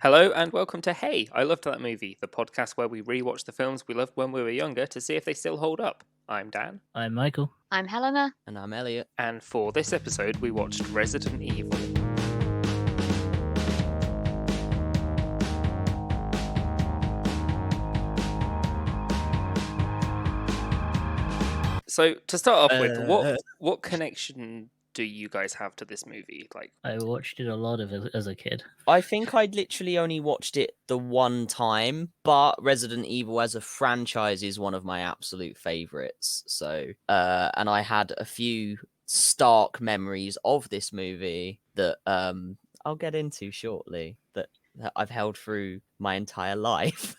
Hello and welcome to Hey, I Loved That Movie, the podcast where we rewatch the films we loved when we were younger to see if they still hold up. I'm Dan, I'm Michael. I'm Helena. And I'm Elliot. and for this episode we watched Resident Evil. So to start off with, what connection do you guys have to this movie? Like, I watched it a lot as a kid. I think I'd literally only watched it the one time, but Resident Evil as a franchise is one of my absolute favorites. So, and I had a few stark memories of this movie that I'll get into shortly that I've held through my entire life.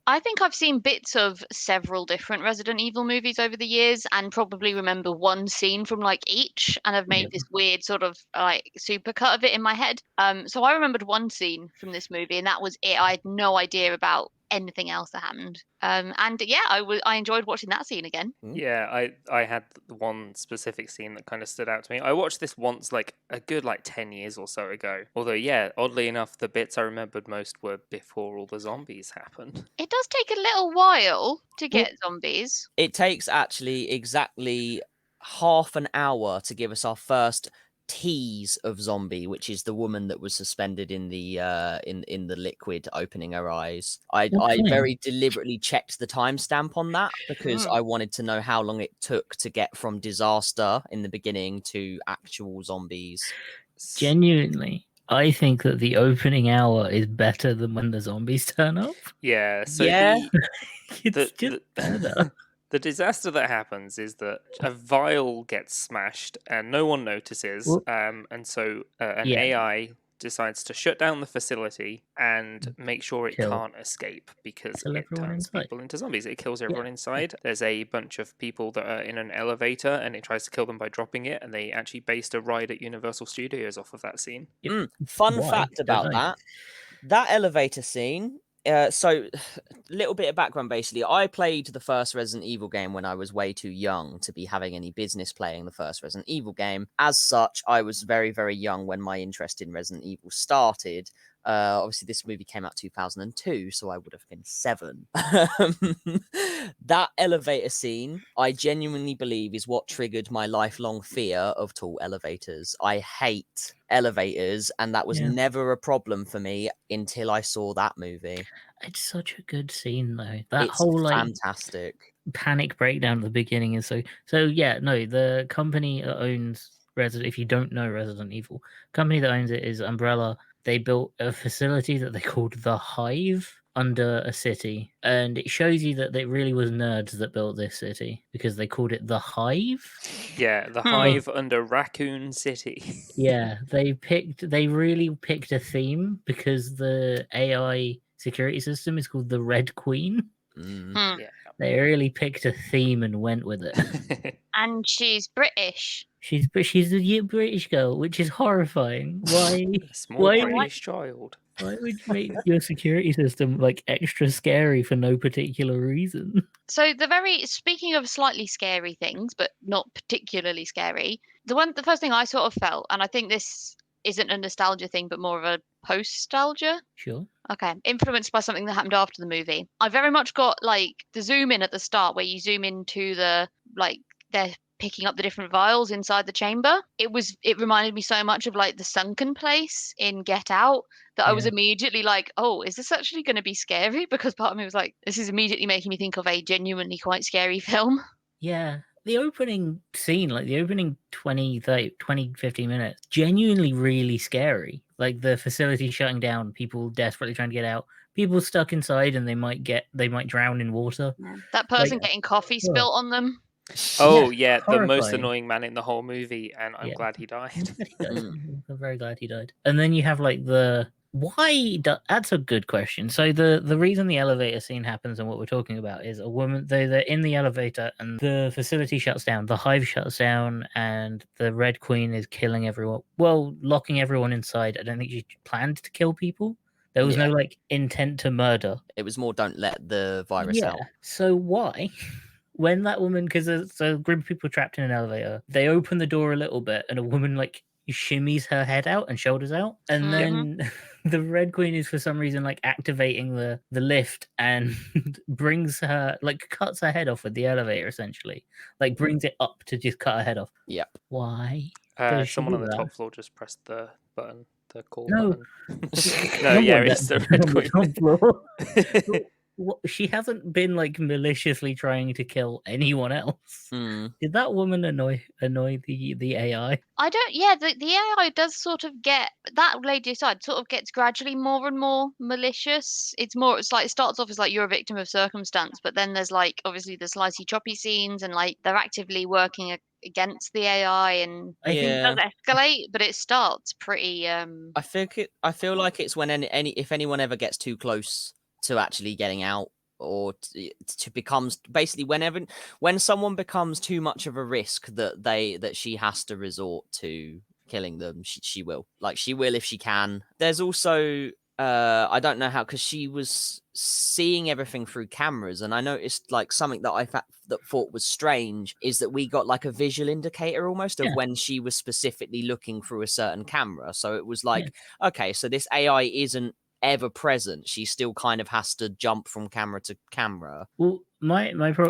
I think I've seen bits of several different Resident Evil movies over the years and probably remember one scene from like each, and I've made this weird sort of like supercut of it in my head. So I remembered one scene from this movie and that was it. I had no idea about anything else that happened. And yeah, I enjoyed watching that scene again. yeah, I had one specific scene that kind of stood out to me. I watched this once, like a good 10 years or so ago. Although, yeah, oddly enough, the bits I remembered most were before all the zombies happened. It does take a little while to get zombies. It takes actually exactly half an hour to give us our first tease of zombie, which is the woman that was suspended in the in the liquid opening her eyes. I very deliberately checked the timestamp on that because I wanted to know how long it took to get from disaster in the beginning to actual zombies. Genuinely, I think that the opening hour is better than when the zombies turn up. Yeah, so Yeah. It's just better. The disaster that happens is that a vial gets smashed and no one notices, and so an AI decides to shut down the facility and make sure it can't escape because it turns people into zombies. It kills everyone inside. There's a bunch of people that are in an elevator and it tries to kill them by dropping it, and they actually based a ride at Universal Studios off of that scene. Fun fact about that elevator scene. So, little bit of background, basically. I played the first Resident Evil game when I was way too young to be having any business playing the first Resident Evil game. As such, I was very, very young when my interest in Resident Evil started. Obviously, this movie came out 2002, so I would have been 7. That elevator scene, I genuinely believe, is what triggered my lifelong fear of tall elevators. I hate elevators, and that was never a problem for me until I saw that movie. It's such a good scene, though. That It's whole fantastic panic breakdown at the beginning is so. Yeah, no, the company that owns Resident. If you don't know Resident Evil, company that owns it is Umbrella. They built a facility that they called the Hive under a city, and it shows you that it really was nerds that built this city because they called it the Hive. Yeah, the Hive under Raccoon City. Yeah, they really picked a theme because the AI security system is called the Red Queen. Yeah. They really picked a theme and went with it. And she's British. She's a British girl, which is horrifying. Why? Small British child. Why would you make your security system extra scary for no particular reason? So speaking of slightly scary things, but not particularly scary, the first thing I sort of felt, and I think this isn't a nostalgia thing, but more of a post-nostalgia. Sure. Okay. Influenced by something that happened after the movie. I very much got the zoom in at the start where you zoom into the they're picking up the different vials inside the chamber. It reminded me so much of the sunken place in Get Out that I was immediately oh, is this actually going to be scary? Because part of me was this is immediately making me think of a genuinely quite scary film. Yeah. The opening scene, the opening 20, 15 minutes, genuinely really scary. The facility shutting down, people desperately trying to get out, people stuck inside, and they might drown in water. Yeah. That person getting coffee spilt on them. Oh yeah, the most annoying man in the whole movie, and I'm glad he died. I'm very glad he died. And then you have that's a good question. So the reason the elevator scene happens and what we're talking about is a woman, they're in the elevator and the facility shuts down, the Hive shuts down, and the Red Queen is killing everyone. Well, locking everyone inside. I don't think she planned to kill people. There was no intent to murder. It was more don't let the virus out. So why? When that woman, because there's a group of people trapped in an elevator, they open the door a little bit and a woman shimmies her head out and shoulders out, and then the Red Queen is for some reason like activating the lift and brings her, like, cuts her head off with the elevator, essentially, like brings it up to just cut her head off. Yep. Why does she Someone do on the that? top floor just pressed the button, the call No. button. No, yeah, one it's the that- Red on the Queen. top floor. What, she hasn't been like maliciously trying to kill anyone else. Did that woman annoy the AI? I don't. Yeah, the AI does sort of get that lady aside. Sort of gets gradually more and more malicious. It's more. It's like it starts off as like you're a victim of circumstance, but then there's like obviously the slicey choppy scenes, and like they're actively working against the AI, and I think it does escalate, but it starts pretty. I feel like it's when if anyone ever gets too close to actually getting out, or to becomes basically when someone becomes too much of a risk that she has to resort to killing them, she will if she can. There's also I don't know how, because she was seeing everything through cameras, and I noticed like something that I thought was strange is that we got like a visual indicator almost of when she was specifically looking through a certain camera. So it was like, okay, so this AI isn't ever present. She still kind of has to jump from camera to camera. Well,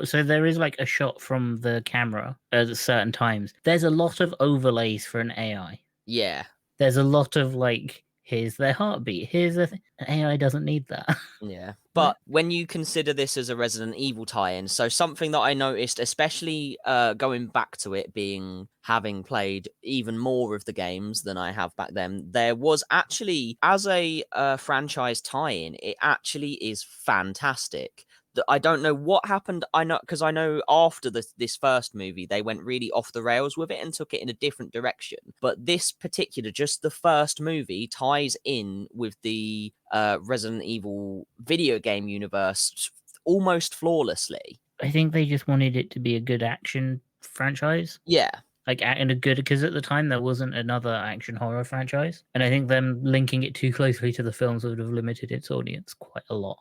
so there is like a shot from the camera at certain times. There's a lot of overlays for an AI. Yeah. There's a lot of like, here's their heartbeat. Here's an AI doesn't need that. Yeah. But when you consider this as a Resident Evil tie-in, so something that I noticed, especially going back to it having played even more of the games than I have back then, there was actually, as a franchise tie-in, it actually is fantastic. I don't know what happened. I know after this first movie, they went really off the rails with it and took it in a different direction. But this particular, just the first movie, ties in with the Resident Evil video game universe almost flawlessly. I think they just wanted it to be a good action franchise. Yeah. Like, and a good, because at the time there wasn't another action horror franchise, and I think them linking it too closely to the films would have limited its audience quite a lot.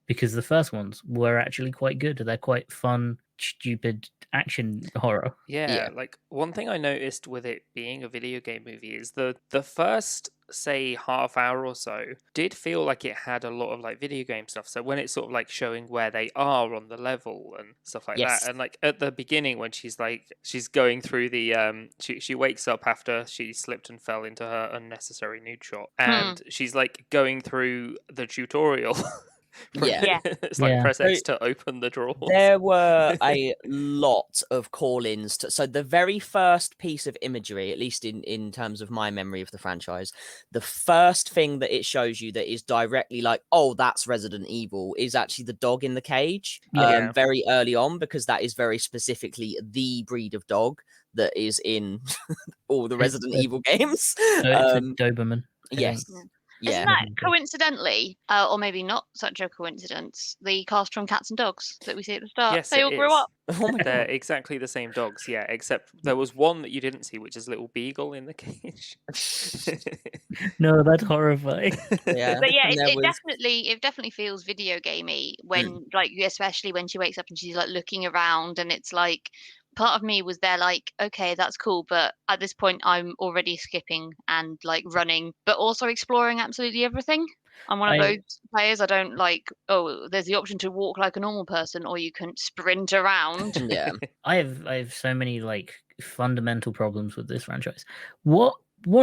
Because the first ones were actually quite good. They're quite fun, stupid action horror. Yeah, like one thing I noticed with it being a video game movie is the first, say, half hour or so did feel like it had a lot of like video game stuff. So when it's sort of like showing where they are on the level and stuff like that, and like at the beginning when she's going through the she wakes up after she slipped and fell into her unnecessary nude shot, and she's like going through the tutorial. It's like press X to open the drawers. There were a lot of call-ins so the very first piece of imagery, at least in terms of my memory of the franchise, the first thing that it shows you that is directly like, oh, that's Resident Evil, is actually the dog in the cage. Very early on, because that is very specifically the breed of dog that is in all the Resident Evil games. It's a Doberman. Yes. Isn't that coincidentally, or maybe not such a coincidence, the cast from Cats and Dogs that we see at the start? Yes, they all grew up. They're exactly the same dogs, except there was one that you didn't see, which is Little Beagle in the cage. No, that's horrifying. But yeah, it definitely feels video gamey when, like, especially when she wakes up and she's like looking around, and it's like, part of me was there like, okay, that's cool, but at this point I'm already skipping and like running, but also exploring absolutely everything. I'm one of those players. I don't like, oh, there's the option to walk like a normal person, or you can sprint around. Yeah. I have so many like fundamental problems with this franchise. What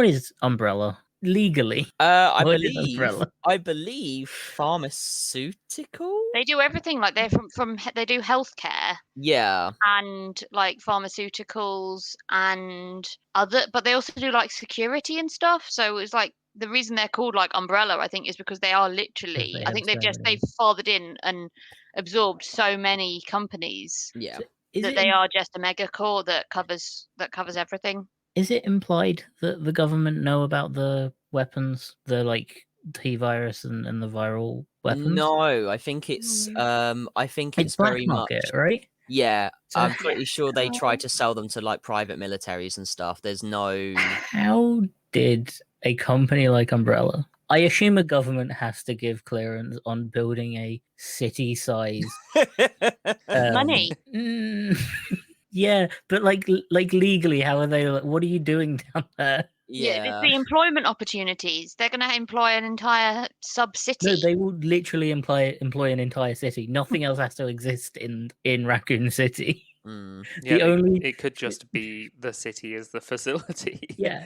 is Umbrella legally? I believe pharmaceutical. They do everything, like they're from they do healthcare. Yeah. And like pharmaceuticals and other, but they also do like security and stuff. So it's like the reason they're called like Umbrella, I think, is because they are literally. I think they've fathered in and absorbed so many companies. Yeah. That they are just a mega core that covers everything. Is it implied that the government know about the weapons, the like T-virus and the viral weapons? No, I think it's it's very market, much right. Yeah, So I'm pretty sure they try to sell them to like private militaries and stuff. There's no. How did a company like Umbrella? I assume a government has to give clearance on building a city-size money. Yeah, but like legally, how are they? Like, what are you doing down there? It's the employment opportunities. They're going to employ an entire sub-city. No, they will literally employ an entire city. Nothing else has to exist in Raccoon City. It could just be the city as the facility. Yeah.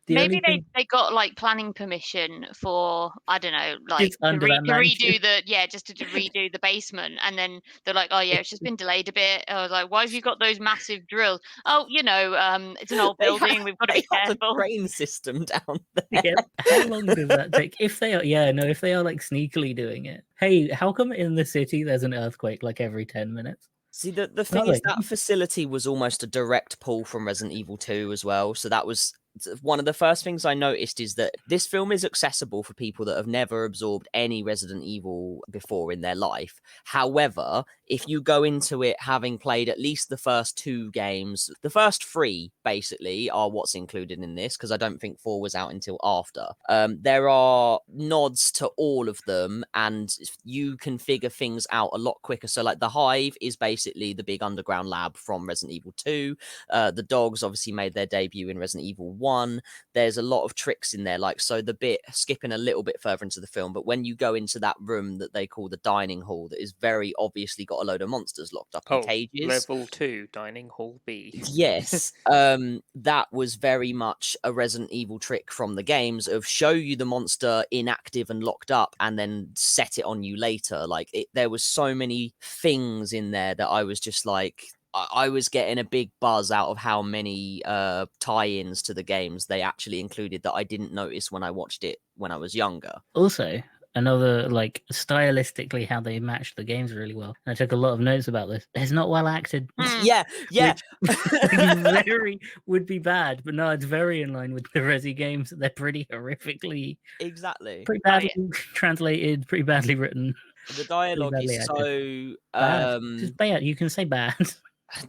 Maybe they got like planning permission for, I don't know, like Just to under that redo to redo the basement, and then they're like, oh yeah, it's just been delayed a bit. I was like, why have you got those massive drills? Oh, it's an old building. We've got to be careful. The drain system down there. Yeah. How long does that take? If they are like sneakily doing it. Hey, how come in the city there's an earthquake like every 10 minutes? See, the thing is that facility was almost a direct pull from Resident Evil 2 as well. So that was one of the first things I noticed, is that this film is accessible for people that have never absorbed any Resident Evil before in their life. However, if you go into it having played at least the first 2 games, the first 3 basically are what's included in this, because I don't think 4 was out until after. There are nods to all of them, and you can figure things out a lot quicker. So like the Hive is basically the big underground lab from Resident Evil 2. The dogs obviously made their debut in Resident Evil 1. There's a lot of tricks in there, like, so the bit, skipping a little bit further into the film, but when you go into that room that they call the dining hall, that is very obviously got a load of monsters locked up in cages. Level 2, dining hall B. Yes. That was very much a Resident Evil trick from the games, of show you the monster inactive and locked up and then set it on you later. Like, there was so many things in there that I was just like, I was getting a big buzz out of how many tie-ins to the games they actually included that I didn't notice when I watched it when I was younger. Also, another, like, stylistically how they matched the games really well. And I took a lot of notes about this. It's not well acted. Yeah. Very would be bad, but no, it's very in line with the Resi games. They're pretty horrifically, pretty badly translated, pretty badly written. The dialogue is so bad. Just bad. You can say bad.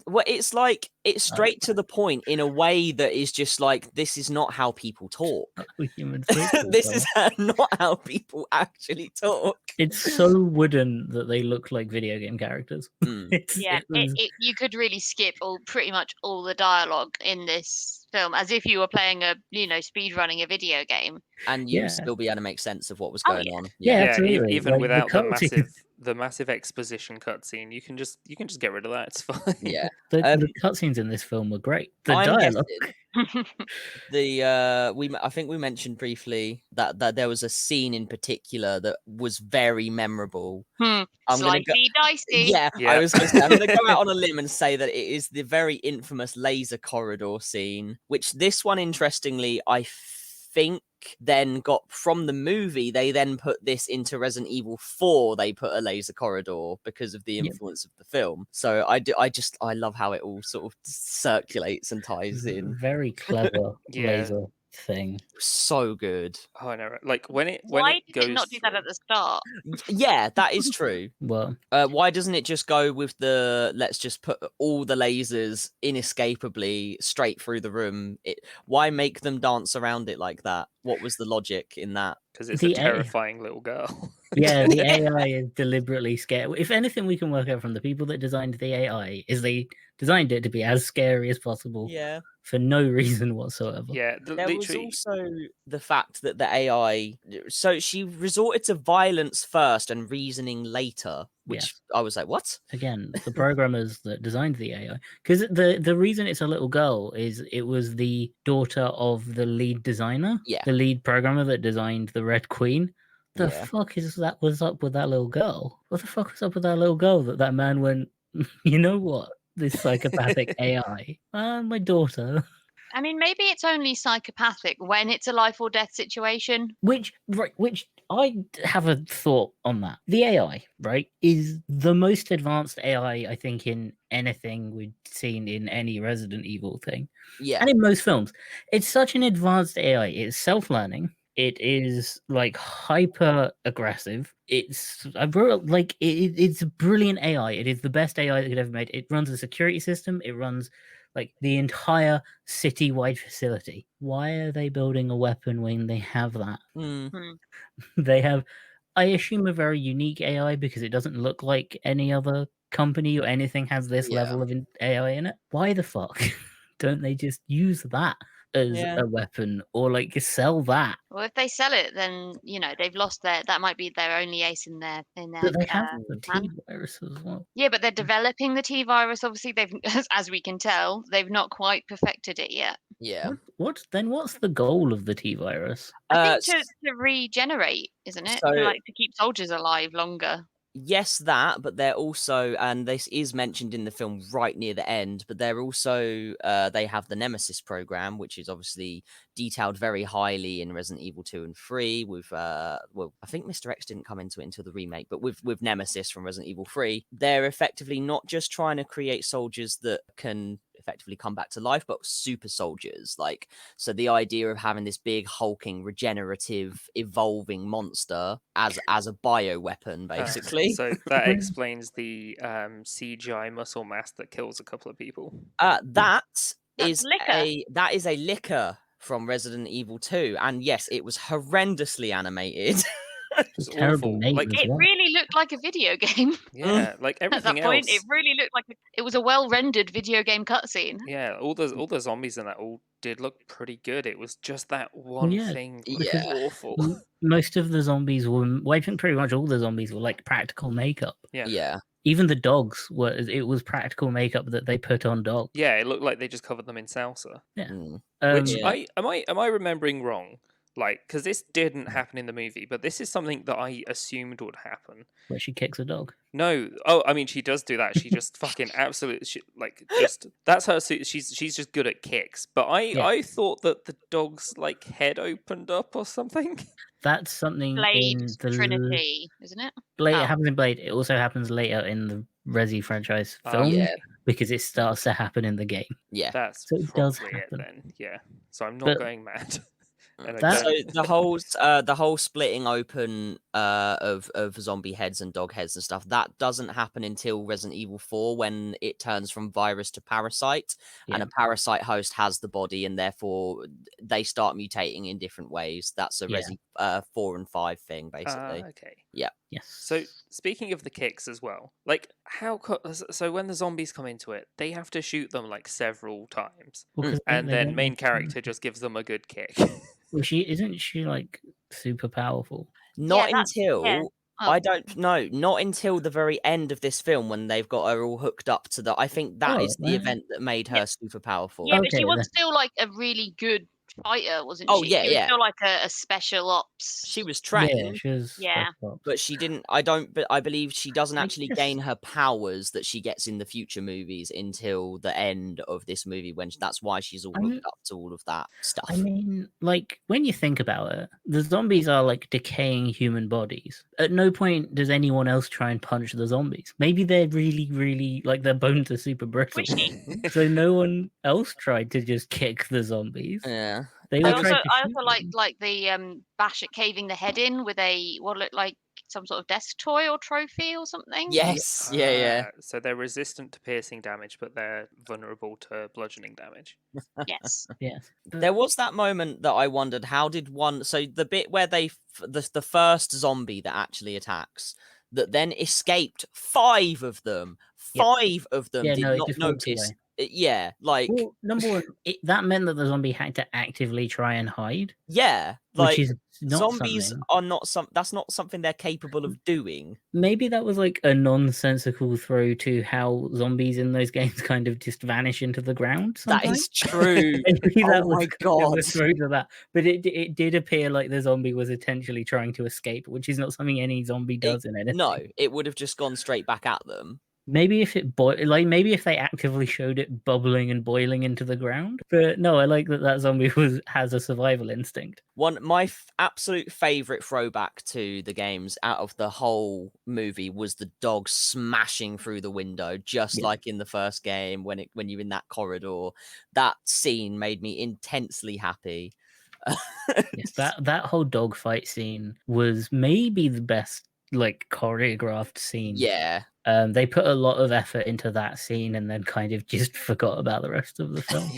Well, it's like, it's straight to the point in a way that is just like, this is not how people talk. This is not how people actually talk. It's so wooden that they look like video game characters. You could really skip pretty much all the dialogue in this film, as if you were playing speed running a video game, and you'd still be able to make sense of what was going on. Absolutely. Even without the massive exposition cutscene, you can just get rid of that. It's fine. Yeah, the cutscenes in this film were great. The dialogue. I think we mentioned briefly that there was a scene in particular that was very memorable. Slightly dicey. Yeah, I was going to say, I'm going to go out on a limb and say that it is the very infamous laser corridor scene, which this one, interestingly, I think then got from the movie. They then put this into Resident Evil 4. They put a laser corridor because of the influence of the film. So I love how it all sort of circulates and ties in. Very clever laser thing. So good. Oh, I know. Like why did it not do that at the start? Yeah, that is true. Well, why doesn't it just go with let's just put all the lasers inescapably straight through the room? Why make them dance around it like that? What was the logic in that? Because it's a terrifying little girl. Yeah, the AI is deliberately scared. If anything we can work out from the people that designed the AI is they designed it to be as scary as possible. Yeah. For no reason whatsoever. Yeah. There was also the fact that the AI, so she resorted to violence first and reasoning later, which I was like, what? Again, the programmers that designed the AI, because the reason it's a little girl is it was the daughter of the lead designer, the lead programmer that designed the Red Queen. The fuck was up with that little girl? What the fuck was up with that little girl that man went, you know what? This psychopathic AI. My daughter. I mean, maybe it's only psychopathic when it's a life or death situation. Which I have a thought on that. The AI, right, is the most advanced AI, I think, in anything we've seen in any Resident Evil thing. Yeah. And in most films. It's such an advanced AI. It's self-learning. It is like hyper aggressive. It's a brilliant AI. It is the best AI that could ever made. It runs a security system. It runs like the entire city-wide facility. Why are they building a weapon when they have that? They have, I assume, a very unique AI because it doesn't look like any other company or anything has this level of AI in it. Why the fuck don't they just use that as Yeah. a weapon, or like sell that. Well, if they sell it, then they've lost that might be their only ace in their But they have the plan. T virus as well. Yeah, but they're developing the T virus. Obviously, they've, as we can tell, they've not quite perfected it yet. Yeah. What's the goal of the T virus? I think to regenerate, isn't it? so- to keep soldiers alive longer. Yes, that, but they're also, and this is mentioned in the film right near the end, but they're also, they have the Nemesis program, which is obviously detailed very highly in Resident Evil 2 and 3 with, well, I think Mr. X didn't come into it until the remake, but with Nemesis from Resident Evil 3, they're effectively not just trying to create soldiers that can effectively come back to life, but super soldiers. Like, so the idea of having this big hulking regenerative evolving monster as a bio weapon, basically. So that explains the CGI muscle mass that kills a couple of people. That's liquor. That is a liquor from Resident Evil 2, and yes, it was horrendously animated. It's terrible awful. name Like, as It well. really looked like a video game. yeah, like At that everything point, else. it really looked like it was a well-rendered video game cutscene. Yeah, all the zombies in that all did look pretty good. It was just that one yeah, thing because- was awful. Most of the zombies were, well, I think pretty much all the zombies were like practical makeup. Yeah. Yeah. Even the dogs it was practical makeup that they put on dogs. Yeah, it looked like they just covered them in salsa. Yeah. Mm. Which Yeah. am I remembering wrong? Like, because this didn't happen in the movie, but this is something that I assumed would happen. Where she kicks a dog. No, I mean she does do that. She just fucking absolutely just that's her. She's just good at kicks. But I thought that the dog's like head opened up or something. That's something Blade in the Trinity, isn't it? Blade. Oh. It happens in Blade. It also happens later in the Resi franchise film yeah. because it starts to happen in the game. Yeah. That's So it does probably it happen. then. Yeah. So I'm not But- going mad. And I That- don't- So the whole splitting open of zombie heads and dog heads and stuff, that doesn't happen until Resident Evil 4 when it turns from virus to parasite, and Yeah. a parasite host has the body, and therefore they start mutating in different ways. That's a Yeah. Resi 4 and 5 thing, basically. okay. Yes. So speaking of the kicks as well, like so when the zombies come into it, they have to shoot them like several times, Well, 'cause and they then don't main have time. character just gives them a good kick. Well, isn't she like super powerful? Not that's- until yeah. Oh. I don't know. Not until the very end of this film when they've got her all hooked up to the. I think that is Oh, the yeah. event that made her super powerful. Yeah, but she Okay, was then. still like a really good fighter, wasn't Oh, she? yeah, She was yeah. still like a special ops. She was Yeah, trained, she was. Yeah. but she didn't. I believe she doesn't I actually guess- gain her powers that she gets in the future movies until the end of this movie. That's why she's all I hooked mean- up to all of that stuff. I mean, like when you think about it, the zombies are like decaying human bodies. At no point does anyone else try and punch the zombies. Maybe they're really, really like their bones are super brittle, Squishy. so no one else tried to just kick the zombies. Yeah. They I all also, tried to I shoot also them. like the bash at caving the head in with what looked like some sort of desk toy or trophy or something. Yes. Yeah. So they're resistant to piercing damage, but they're vulnerable to bludgeoning damage. Yes. Yes. There was that moment that I wondered how did one. So the bit where the first zombie that actually attacks that then escaped 5 of them. Yep. 5 of them Yeah, did no, it not just walked notice. away. Yeah, like Well, number one, that meant that the zombie had to actively try and hide, yeah, which like is not zombies something. are not that's not something they're capable of doing. Maybe that was like a nonsensical throw to how zombies in those games kind of just vanish into the ground. That sometimes. is true. Maybe that Oh was my kind of God. a throw to that. But it did appear like the zombie was intentionally trying to escape, which is not something any zombie does in anything. No, it would have just gone straight back at them. Maybe if it maybe if they actively showed it bubbling and boiling into the ground. But no, I like that zombie has a survival instinct. My absolute favorite throwback to the games out of the whole movie was the dog smashing through the window, just Yeah. like in the first game when you're in that corridor. That scene made me intensely happy. Yes, that whole dogfight scene was maybe the best like choreographed scene. Yeah. They put a lot of effort into that scene and then kind of just forgot about the rest of the film.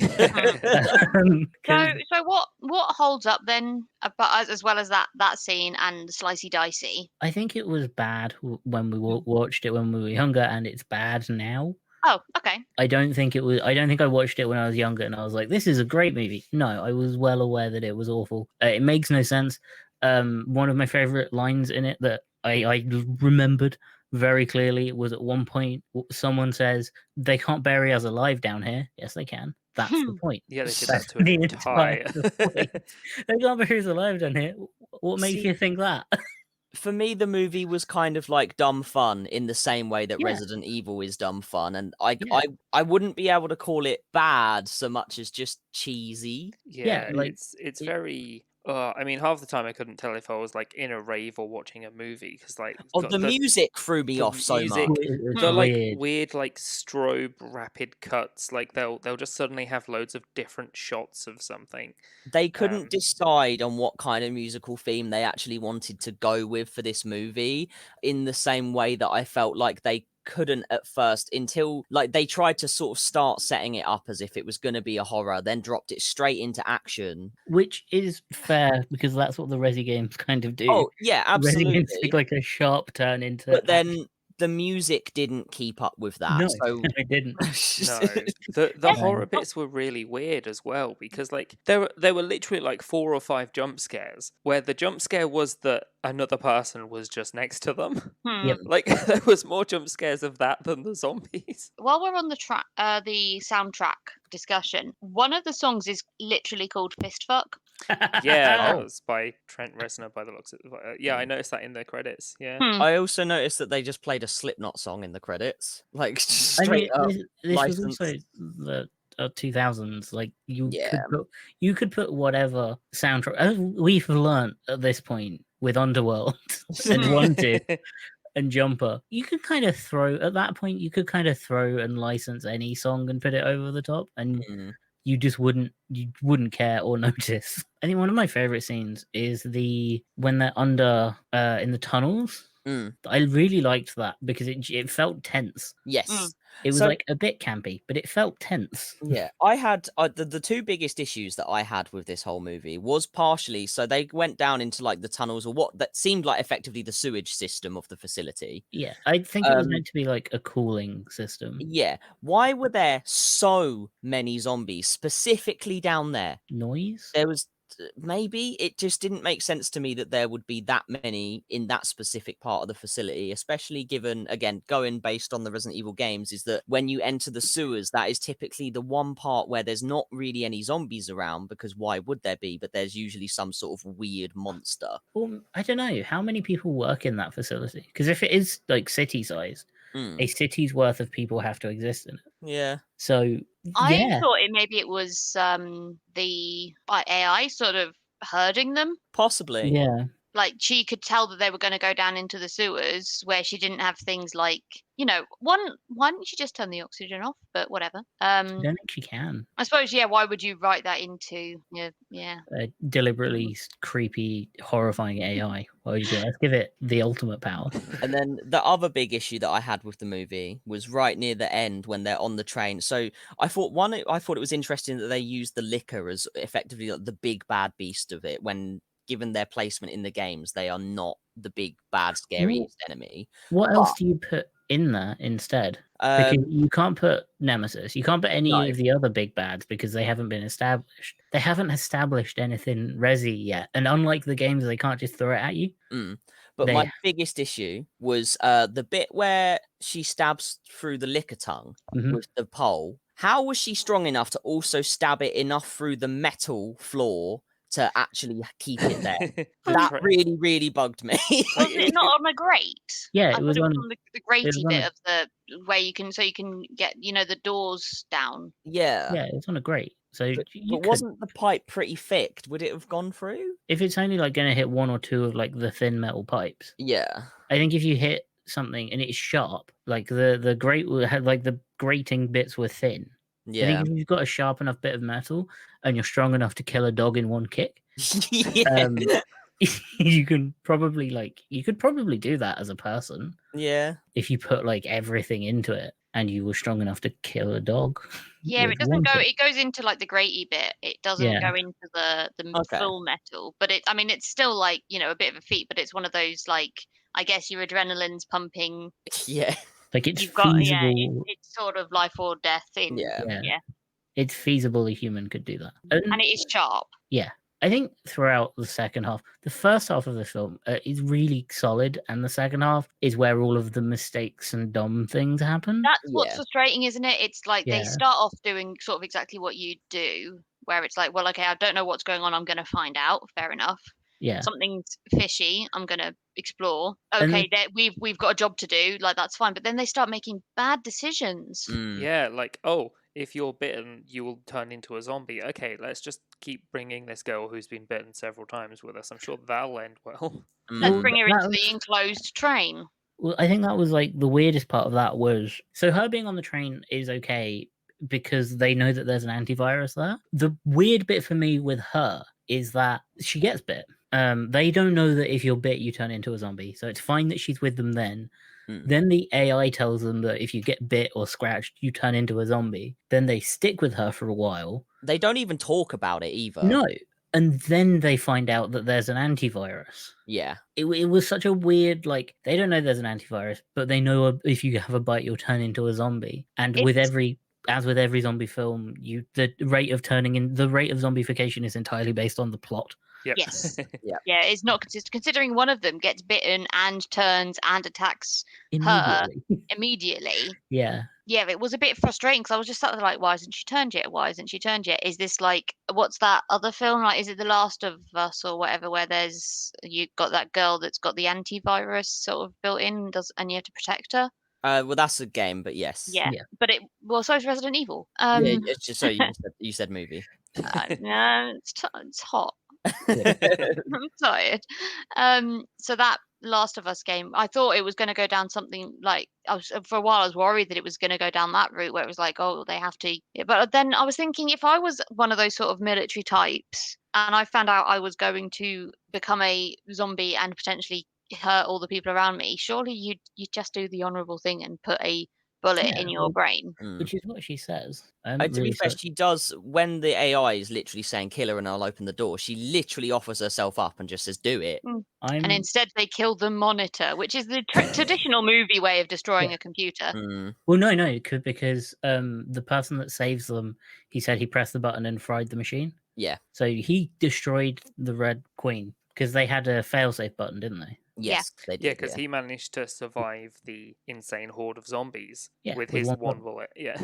So what holds up then, as well as that scene and Slicey Dicey? I think it was bad when we watched it when we were younger, and it's bad now. Oh, okay. I don't think I watched it when I was younger and I was like, this is a great movie. No, I was well aware that it was awful. It makes no sense. One of my favorite lines in it that I remembered very clearly was at one point someone says, they can't bury us alive down here. Yes, they can. That's the point. Yeah, they did That's that to an the entire. point. They can't bury us alive down here. What makes you think that? For me, the movie was kind of like dumb fun in the same way that Yeah. Resident Evil is dumb fun, and Yeah. I wouldn't be able to call it bad so much as just cheesy. Yeah, like, it's very. I mean, half the time I couldn't tell if I was like in a rave or watching a movie because like Oh, the music threw me off so music- much. It's the like weird. weird like strobe rapid cuts, like they'll just suddenly have loads of different shots of something. They couldn't Um, decide on what kind of musical theme they actually wanted to go with for this movie, in the same way that I felt like they couldn't at first, until like they tried to sort of start setting it up as if it was going to be a horror, then dropped it straight into action. Which is fair because that's what the Resi games kind of do. Oh yeah, Resi games absolutely. take like a sharp turn into. But then the music didn't keep up with that. no, So I didn't. No, the Yeah. horror bits were really weird as well because like there were literally like 4 or 5 jump scares where the jump scare was that another person was just next to them. Yep. Like there was more jump scares of that than the zombies. While we're on the the soundtrack discussion, one of the songs is literally called Fist Fuck. Yeah, that Oh. was by Trent Reznor by the looks of it. Yeah, I noticed that in the credits. Yeah. I also noticed that they just played a Slipknot song in the credits, like I straight mean, up. this was license. also the 2000s. Like Yeah. you could put whatever soundtrack. As we've learned at this point with Underworld and Wanted and Jumper, you could kind of throw at that point. You could kind of throw and license any song and put it over the top, and Mm. you wouldn't care or notice. I think one of my favorite scenes is when they're under in the tunnels. Mm. I really liked that because it felt tense. Yes. It was So- like a bit campy, but it felt tense. Yeah, I had the two biggest issues that I had with this whole movie was partially, so they went down into like the tunnels or what that seemed like effectively the sewage system of the facility. Yeah, I think it was Um, meant to be like a cooling system. Yeah, why were there so many zombies specifically down there? Noise. There was maybe it just didn't make sense to me that there would be that many in that specific part of the facility, especially given, again, going based on the Resident Evil games, is that when you enter the sewers, that is typically the one part where there's not really any zombies around, because why would there be? But there's usually some sort of weird monster. Well, I don't know how many people work in that facility, because if it is like city sized, Mm, a city's worth of people have to exist in it. yeah. So I yeah, thought maybe it was the AI sort of herding them. Possibly. yeah. Like she could tell that they were going to go down into the sewers where she didn't have things like, why didn't she just turn the oxygen off? But whatever. I don't think she can. I suppose, yeah. Why would you write that into? Yeah. Deliberately creepy, horrifying AI. Why would you do that? Let's give it the ultimate power. And then the other big issue that I had with the movie was right near the end when they're on the train. So I thought it was interesting that they used the liquor as effectively like the big bad beast of it, when given their placement in the games, they are not the big bad scariest enemy. What else do you put in there instead? Um, Because you can't put Nemesis. You can't put any No. of the other big bads because they haven't been established. They haven't established anything Resi yet. And unlike the games, they can't just throw it at you. But They- my biggest issue was the bit where she stabs through the liquor tongue Mhm. with the pole. How was she strong enough to also stab it enough through the metal floor to actually keep it there? That really, really bugged me. Was it not on a grate? Yeah, I it thought was on. the was gratey on bit a- of the where you can get the doors down. Yeah. Yeah, it's on a grate. So But, you but could, wasn't the pipe pretty thick? Would it have gone through? if it's only like going to hit one or two of like the thin metal pipes, Yeah. I think if you hit something and it's sharp, like the grate had like the grating bits were thin. I Yeah. think if you've got a sharp enough bit of metal and you're strong enough to kill a dog in one kick, yeah. you could probably do that as a person Yeah. if you put like everything into it and you were strong enough to kill a dog. Yeah, with it doesn't one go. kick. It goes into like the gratey bit. It doesn't Yeah. go into the Okay. full metal. But it's still like a bit of a feat. But it's one of those like I guess your adrenaline's pumping. Yeah. Like it's You've got feasible. it's sort of life or death in Yeah. It's feasible a human could do that. and it is sharp. Yeah. I think throughout the second half, the first half of the film is really solid, and the second half is where all of the mistakes and dumb things happen. That's what's frustrating, isn't it? It's like they Yeah. start off doing sort of exactly what you do, where it's like, well, okay, I don't know what's going on. I'm going to find out. Fair enough. Yeah. Something's fishy. I'm going to explore. And- Okay, we've got a job to do. Like that's fine. But then they start making bad decisions. Yeah, like, oh, if you're bitten, you will turn into a zombie. Okay, let's just keep bringing this girl who's been bitten several times with us. I'm sure that'll end well. Let's bring her into the enclosed train. Well, I think that was like the weirdest part of that was so her being on the train is okay because they know that there's an antivirus there. The weird bit for me with her is that she gets bit. They don't know that if you're bit, you turn into a zombie. So it's fine that she's with them then. Then the AI tells them that if you get bit or scratched, you turn into a zombie. Then they stick with her for a while. They don't even talk about it either. No. And then they find out that there's an antivirus. Yeah. It was such a weird, like, they don't know there's an antivirus, but they know if you have a bite, you'll turn into a zombie. And as with every zombie film, the rate of zombification is entirely based on the plot. Yep. Yes. Yeah. Yeah, it's not consistent. Considering one of them gets bitten and turns and attacks immediately. Yeah. Yeah, it was a bit frustrating because I was just sat there like, why hasn't she turned yet? Why hasn't she turned yet? Is this like, what's that other film? Like, is it The Last of Us or whatever, where you got that girl that's got the antivirus sort of built in and you have to protect her? Well, that's a game, but yes. Yeah. But so is Resident Evil. Yeah, it's just so you said movie. No, it's hot. I'm tired. So that Last of Us game, I thought it was going to go down something like for a while I was worried that it was going to go down that route where it was like, oh, they have to. But then I was thinking if I was one of those sort of military types and I found out I was going to become a zombie and potentially hurt all the people around me, surely you'd just do the honourable thing and put a bullet in your brain. Which is what she says. To be fair, she does, when the AI is literally saying kill her and I'll open the door, she literally offers herself up and just says do it. And instead they kill the monitor, which is the traditional movie way of destroying a computer. Well, no, because the person that saves them, he said he pressed the button and fried the machine. Yeah. So he destroyed the Red Queen because they had a failsafe button, didn't they? Yes, they did. Yeah, because he managed to survive the insane horde of zombies with with his one one bullet. Yeah.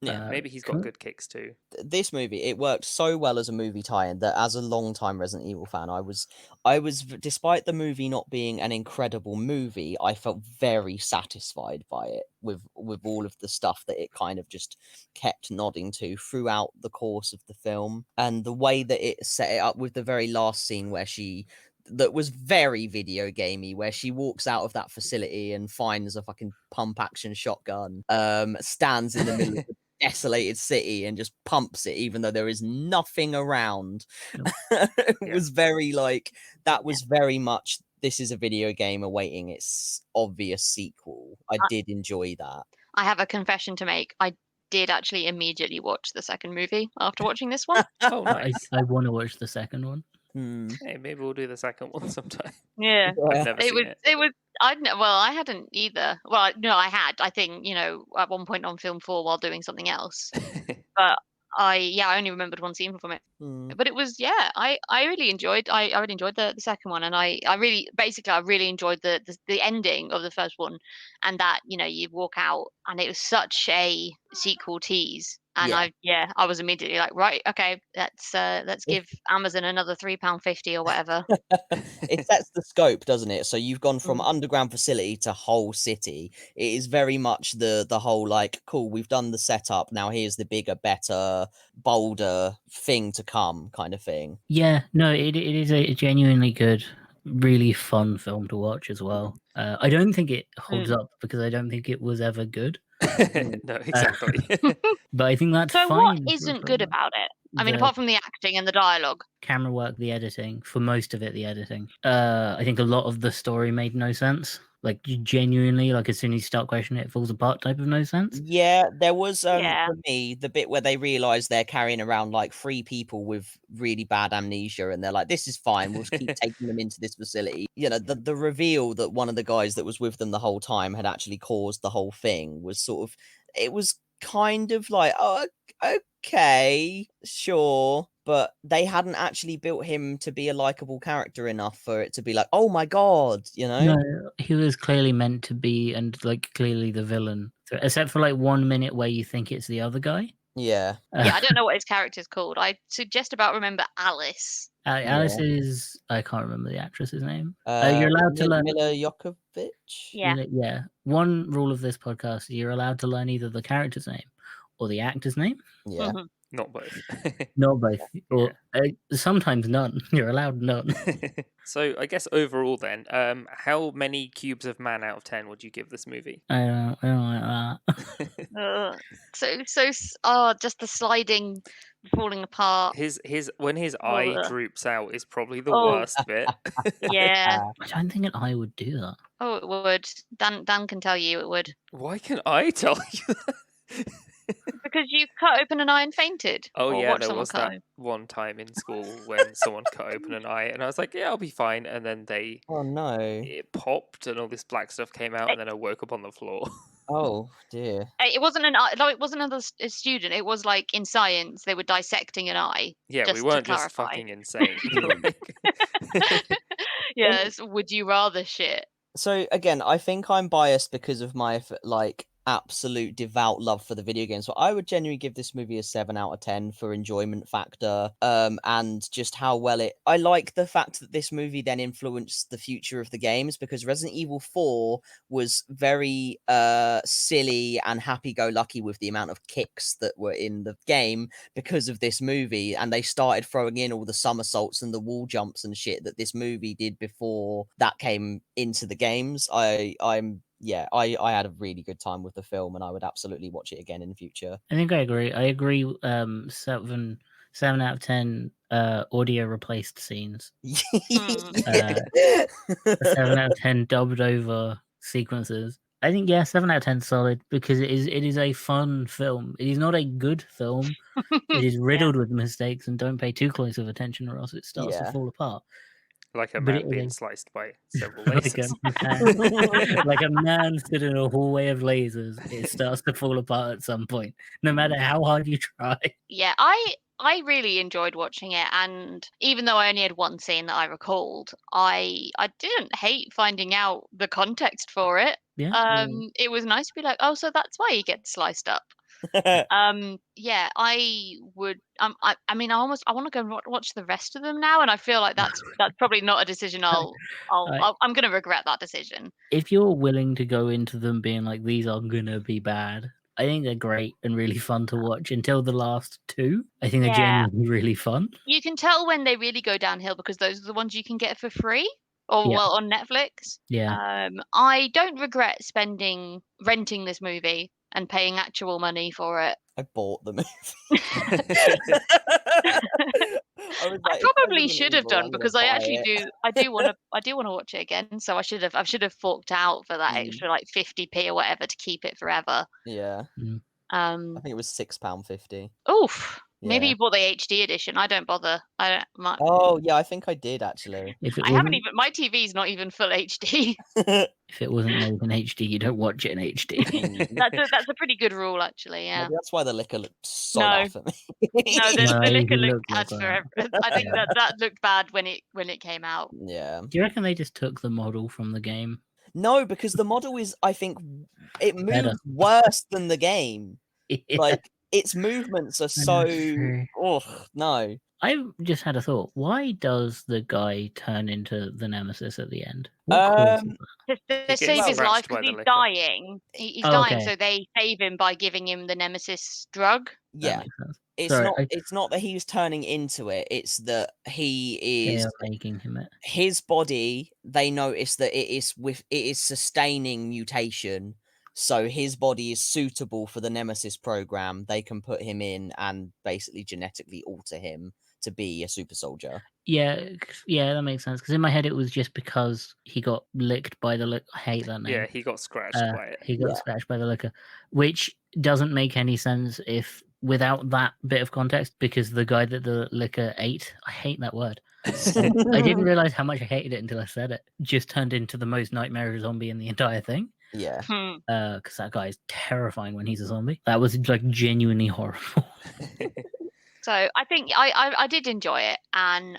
Yeah. Maybe he's got good kicks too. This movie, it worked so well as a movie tie-in that as a long-time Resident Evil fan, I was, despite the movie not being an incredible movie, I felt very satisfied by it with all of the stuff that it kind of just kept nodding to throughout the course of the film, and the way that it set it up with the very last scene where that was very video gamey, where she walks out of that facility and finds a fucking pump action shotgun, stands in the middle of the desolated city and just pumps it even though there is nothing around. It was very that was very much, this is a video game awaiting its obvious sequel. I did enjoy that. I have a confession to make. I did actually immediately watch the second movie after watching this one. Oh, nice. I want to watch the second one. Hey, maybe we'll do the second one sometime. Yeah. I've never seen it. It was. I hadn't either. Well, no, I had. I think at one point on Film 4 while doing something else. But I only remembered one scene from it. But it was I really enjoyed. I really enjoyed the second one, and I really enjoyed the ending of the first one, and that you walk out and it was such a sequel tease. And I was immediately like, right, okay, let's give Amazon another £3.50 or whatever. It sets the scope, doesn't it? So you've gone from underground facility to whole city. It is very much the whole cool, we've done the setup, now here's the bigger, better, bolder thing to come kind of thing. Yeah, no, it is a genuinely good, really fun film to watch as well. I don't think it holds up because I don't think it was ever good. No, exactly. But I think that's so fine. what isn't good about it? I mean, apart from the acting and the dialogue. Camera work, the editing, for most of it, the editing. I think a lot of the story made no sense. Like, genuinely, like, as soon as you start questioning it, it falls apart type of no sense. Yeah, there was Yeah. for me the bit where they realize they're carrying around like 3 people with really bad amnesia, and they're like, "This is fine. We'll just keep taking them into this facility." You know, the reveal that one of the guys that was with them the whole time had actually caused the whole thing was sort of, it was kind of like, oh, okay, sure. But they hadn't actually built him to be a likable character enough for it to be like, oh my god, you know? No, he was clearly meant to be, and like clearly the villain, except for like 1 minute where you think it's the other guy. Yeah. Yeah, I don't know what his character's called. I suggest about remember Alice. Alice is, I can't remember the actress's name. You're allowed to learn. Mila Jovovich? Yeah. Yeah. One rule of this podcast: you're allowed to learn either the character's name or the actor's name. Yeah. Mhm. Not both. Not both. Or sometimes none. You're allowed none. So I guess overall then, how many cubes of man out of 10 would you give this movie? I don't like that. Just the sliding, falling apart. When his eye Ugh. droops out is probably the Oh. worst bit. Yeah. I don't think an eye would do that. Oh, it would. Dan can tell you it would. Why can I tell you that? Because you cut open an eye and fainted. Oh or yeah, watched there someone was cut that one time in school when someone cut open an eye, and I was like, "Yeah, I'll be fine." And then Oh no. it popped, and all this black stuff came out, and then I woke up on the floor. Oh dear. It wasn't an eye. No, it wasn't a student. It was like in science they were dissecting an eye. Yeah, Just we to weren't just clarify. fucking insane. Yes. Would you rather shit? So again, I think I'm biased because of my like absolute devout love for the video game. So I would genuinely give this movie a 7 out of 10 for enjoyment factor, and just how well I like the fact that this movie then influenced the future of the games, because Resident Evil 4 was very silly and happy-go-lucky with the amount of kicks that were in the game because of this movie, and they started throwing in all the somersaults and the wall jumps and shit that this movie did before that came into the games. I had a really good time with the film, and I would absolutely watch it again in the future. I think I agree. I agree. 7 out of 10 audio replaced scenes. 7 out of 10 dubbed over sequences. I think 7 out of 10 solid, because it is a fun film. It is not a good film. It is riddled with mistakes, and don't pay too close of attention or else it starts to fall apart. Like a But man it being is- sliced by several Like lasers. like a man stood in a hallway of lasers, it starts to fall apart at some point, no matter how hard you try. Yeah, I really enjoyed watching it, and even though I only had one scene that I recalled, I didn't hate finding out the context for it. Yeah. It was nice to be like, oh, so that's why he gets sliced up. Yeah, I would. I mean, I want to go and watch the rest of them now, and I feel like that's probably not a decision I'm going to regret that decision. If you're willing to go into them being like, these are gonna be bad, I think they're great and really fun to watch until the last 2. I think they're Yeah. genuinely really fun. You can tell when they really go downhill because those are the ones you can get for free or Yeah. well on Netflix. Yeah. I don't regret renting this movie and paying actual money for it. I bought the movie. I probably should have done because I actually do. I do want to watch it again. So I should have forked out for that extra like 50p or whatever to keep it forever. Yeah. I think it was £6.50. Oof. Maybe Yeah. you bought the HD edition. I don't bother. I don't. Oh yeah, I think I did actually. If it I haven't wasn't, even. My TV's not even full HD. if it wasn't made in HD, you don't watch it in HD. That's a pretty good rule, actually. Yeah. Maybe that's why the liquor looked so No. off at me. No, the No, liquor you looked look bad like forever. I think that looked bad when it came out. Yeah. Do you reckon they just took the model from the game? No, because the model is, I think, it moves Better. worse than the game. Yeah. Like its movements are know, so. it's true. Oh no. I just had a thought. Why does the guy turn into the Nemesis at the end? What causes Um, that? They gets save his scratched life by because the he's liquor. dying. He's Oh, dying, okay. so they save him by giving him the Nemesis drug. That Yeah. makes sense. It's Sorry, not. I- It's not that he's turning into it. It's that he is. They're making him it. His body. They notice that it is sustaining mutation. So his body is suitable for the Nemesis program. They can put him in and basically genetically alter him to be a super soldier. Yeah, that makes sense. Because in my head, it was just because he got licked by the. I hate that name. Yeah, he got scratched by it. He got scratched by the licker, which doesn't make any sense if without that bit of context. Because the guy that the licker ate, I hate that word. I didn't realize how much I hated it until I said it. Just turned into the most nightmarish zombie in the entire thing. Yeah. Because that guy is terrifying when he's a zombie. That was like genuinely horrible. So I think I did enjoy it, and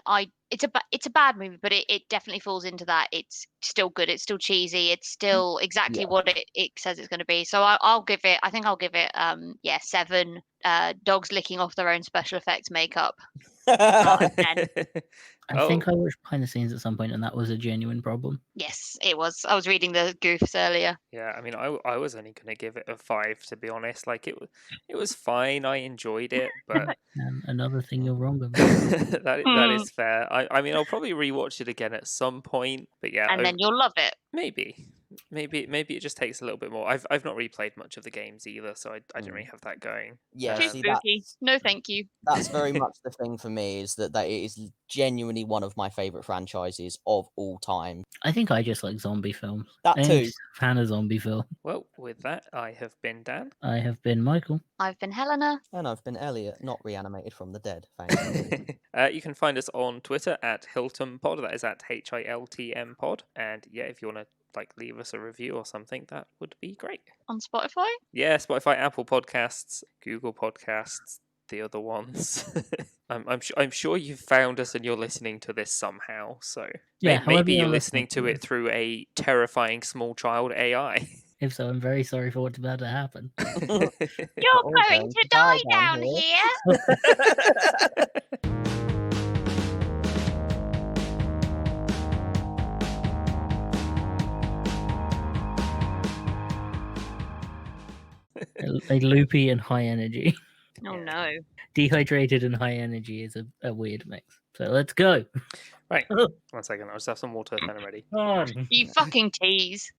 it's a bad movie, but it definitely falls into that. It's still good. It's still cheesy. It's still exactly what it says it's going to be. So I'll give it. I think I'll give it 7 dogs licking off their own special effects makeup. I think I watched behind the scenes at some point, and that was a genuine problem. Yes, it was. I was reading the goofs earlier. Yeah, I mean, I was only going to give it a 5, to be honest. Like, it was fine. I enjoyed it, but And another thing you're wrong about. that is fair. I mean, I'll probably rewatch it again at some point, but yeah, And then you'll love it. Maybe it just takes a little bit more. I've not replayed much of the games either, so I didn't really have that going. Yeah, Too see, spooky. No, thank you. that's very much the thing for me, is that it is genuinely one of my favorite franchises of all time. I think I just like zombie films. That I'm too. just a fan of zombie film. Well, with that, I have been Dan. I have been Michael. I've been Helena. And I've been Elliot, not reanimated from the dead. Thank you. You can find us on Twitter at HiltonPod. That is at HILTM Pod. And yeah, if you want to leave us a review or something, that would be great. On Spotify? Yeah, Spotify, Apple Podcasts, Google Podcasts, the other ones. I'm sure you've found us and you're listening to this somehow. So Yeah, maybe you're listening to it through a terrifying small child AI. If so, I'm very sorry for what's about to happen. You're going to die down here. Like loopy and high energy. Oh no. Dehydrated and high energy is a weird mix. So let's go. Right. 1 second. I'll just have some water then I'm ready. Oh. You fucking tease.